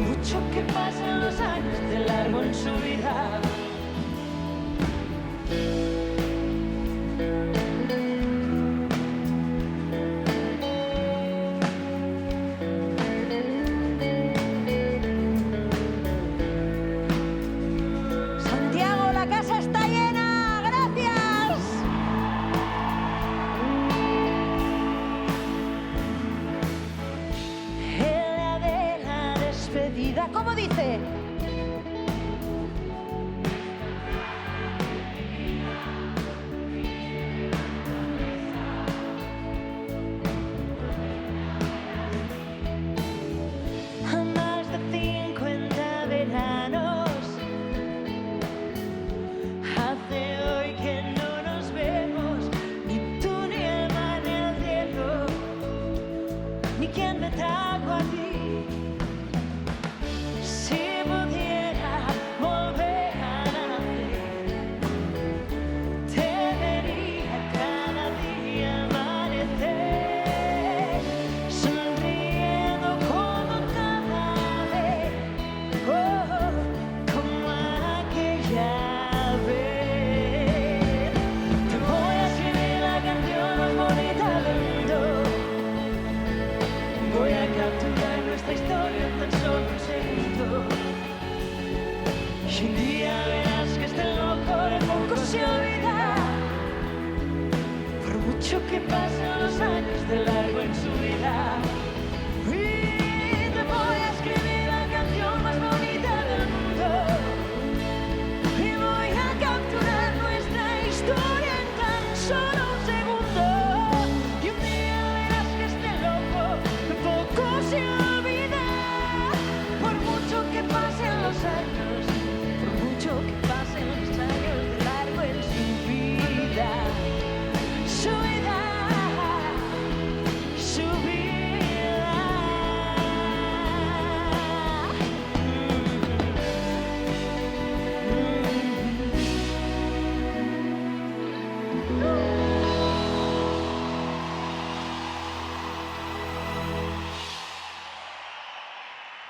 mucho que pasen los años de largo en su vida. Santiago, la casa está llena. ¡Gracias! El día de la despedida, ¿Cómo dice? a más de 50 veranos, hace hoy que no nos vemos, ni tú ni el mar ni el cielo, ni quien me trajo a ti. Si pudiera volver a nacer, te vería cada día amanecer, sonriendo como cada vez, como aquella vez. Te voy a escribir la canción más bonita del mundo. Voy a capturar nuestra historia en tan solo un segundo. Y un día verás que este loco de poco se olvida, por mucho que pasen los años de largo en su vida. Y te voy a escribir la canción más bonita del mundo. Y voy a capturar nuestra historia en tan solo un segundo. Y un día verás que este loco de poco se olvida, por mucho que pasen los años, por mucho que pasen los años de largo en su vida. Su vida, su vida.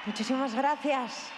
Muchísimas gracias.